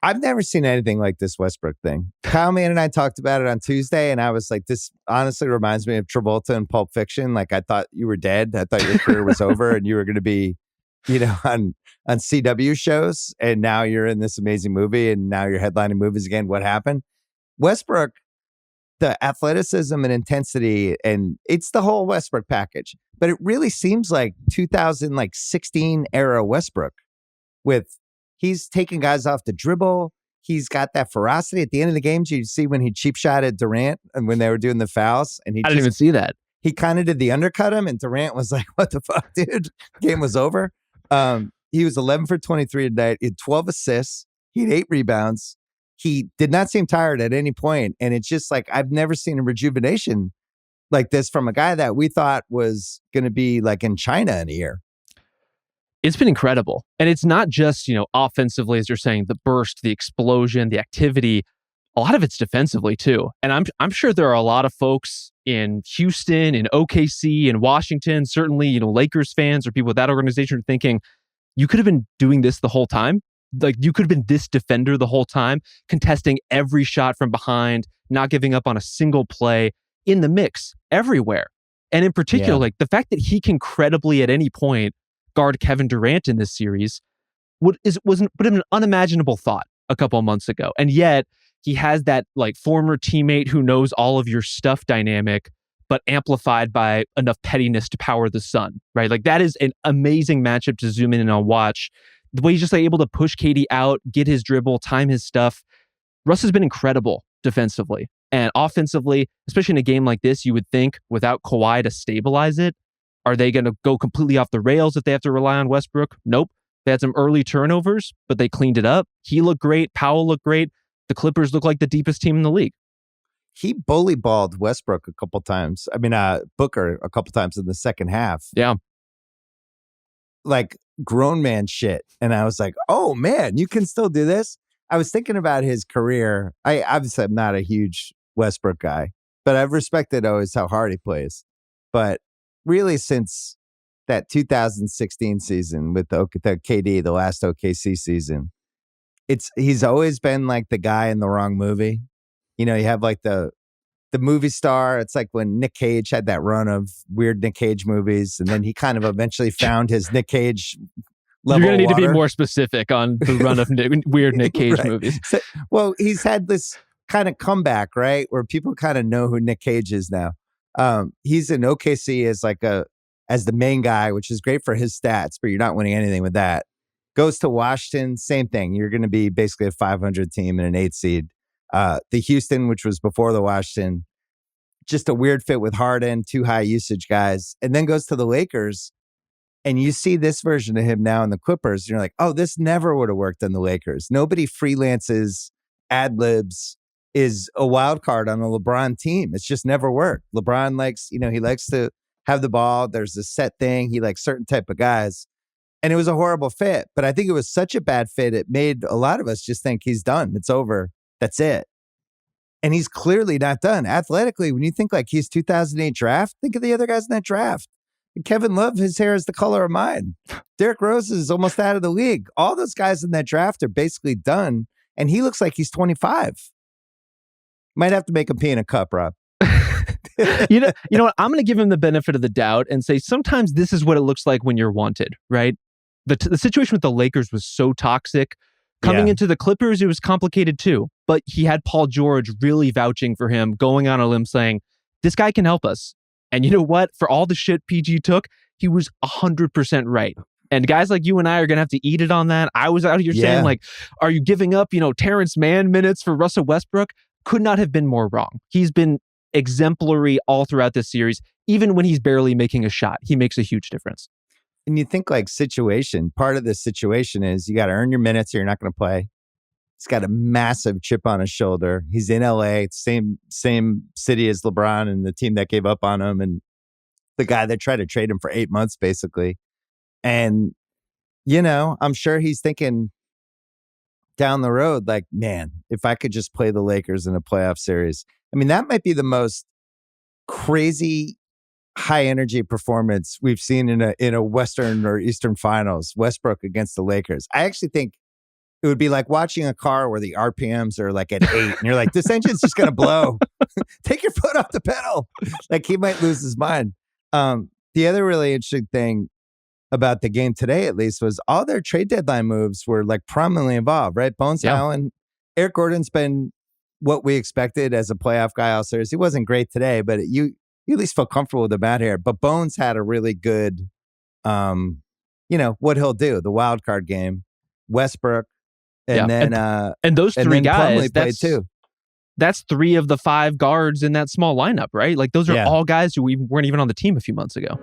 I've never seen anything like this Westbrook thing. Kyle Mann and I talked about it on Tuesday, and I was like, this honestly reminds me of Travolta in Pulp Fiction. Like, I thought you were dead. I thought your career was over and you were going to be, on CW shows. And now you're in this amazing movie and now you're headlining movies again. What happened? Westbrook, the athleticism and intensity, and it's the whole Westbrook package. But it really seems like 2016 era Westbrook with he's taking guys off the dribble. He's got that ferocity. At the end of the games, you see when he cheap shot at Durant and when they were doing the fouls. And I didn't even see that. He kind of did the undercut him, and Durant was like, what the fuck, dude? Game was over. He was 11 for 23 tonight. He had 12 assists. He had 8 rebounds. He did not seem tired at any point. And it's just like, I've never seen a rejuvenation like this from a guy that we thought was going to be like in China in a year. It's been incredible. And it's not just, offensively, as you're saying, the burst, the explosion, the activity. A lot of it's defensively too. And I'm sure there are a lot of folks in Houston, in OKC, in Washington, certainly, Lakers fans or people with that organization are thinking, you could have been doing this the whole time. Like, you could have been this defender the whole time, contesting every shot from behind, not giving up on a single play, in the mix everywhere. And in particular, like the fact that he can credibly at any point guard Kevin Durant in this series would have been an unimaginable thought a couple of months ago. And yet he has that like former teammate who knows all of your stuff dynamic, but amplified by enough pettiness to power the sun, right? Like that is an amazing matchup to zoom in and on watch. The way he's just like able to push KD out, get his dribble, time his stuff. Russ has been incredible defensively and offensively, especially in a game like this. You would think without Kawhi to stabilize it, are they going to go completely off the rails if they have to rely on Westbrook? Nope. They had some early turnovers, but they cleaned it up. He looked great. Powell looked great. The Clippers look like the deepest team in the league. He bully balled Westbrook a couple times. I mean, Booker a couple times in the second half. Yeah. Like grown man shit. And I was like, oh man, you can still do this. I was thinking about his career. I obviously am not a huge Westbrook guy, but I've respected always how hard he plays. But really since that 2016 season with the KD, the last OKC season, he's always been like the guy in the wrong movie. You have like the movie star. It's like when Nick Cage had that run of weird Nick Cage movies, and then he kind of eventually found his Nick Cage level. You're going to need to be more specific on the run of weird Nick Cage movies. So, well, he's had this kind of comeback, right, where people kind of know who Nick Cage is now. He's in OKC as the main guy, which is great for his stats, but you're not winning anything with that. Goes to Washington, same thing. You're going to be basically a 500 team and an 8 seed. The Houston, which was before the Washington, just a weird fit with Harden, 2 high usage guys, and then goes to the Lakers. And you see this version of him now in the Clippers. You're like, oh, this never would have worked on the Lakers. Nobody freelances, ad-libs, is a wild card on a LeBron team. It's just never worked. LeBron likes, he likes to have the ball. There's a set thing. He likes certain type of guys. And it was a horrible fit. But I think it was such a bad fit, it made a lot of us just think he's done. It's over. That's it. And he's clearly not done. Athletically, when you think like he's 2008 draft, think of the other guys in that draft. Kevin Love, his hair is the color of mine. Derrick Rose is almost out of the league. All those guys in that draft are basically done. And he looks like he's 25. Might have to make him pee in a cup, Rob. you know what? I'm going to give him the benefit of the doubt and say sometimes this is what it looks like when you're wanted, right? The situation with the Lakers was so toxic. Coming into the Clippers, it was complicated too. But he had Paul George really vouching for him, going on a limb saying, this guy can help us. And you know what? For all the shit PG took, he was 100% right. And guys like you and I are going to have to eat it on that. I was out here saying, like, are you giving up, Terrence Mann minutes for Russell Westbrook? Could not have been more wrong. He's been exemplary all throughout this series. Even when he's barely making a shot, he makes a huge difference. And you think like situation, part of this situation is you got to earn your minutes or you're not going to play. He's got a massive chip on his shoulder. He's in LA, same city as LeBron and the team that gave up on him and the guy that tried to trade him for 8 months, basically. And, I'm sure he's thinking down the road, like, man, if I could just play the Lakers in a playoff series. I mean, that might be the most crazy high energy performance we've seen in a Western or Eastern Finals, Westbrook against the Lakers. I actually think it would be like watching a car where the RPMs are like at 8 and you're like, this engine's just going to blow. Take your foot off the pedal. Like he might lose his mind. The other really interesting thing about the game today, at least, was all their trade deadline moves were like prominently involved, right? Bones Allen, Eric Gordon's been what we expected as a playoff guy all series. He wasn't great today, but you at least feel comfortable with him out here. But Bones had a really good, what he'll do, the wild card game, Westbrook, and then and those three guys played too. That's 3 of the 5 guards in that small lineup, right? Like those are all guys who we weren't even on the team a few months ago.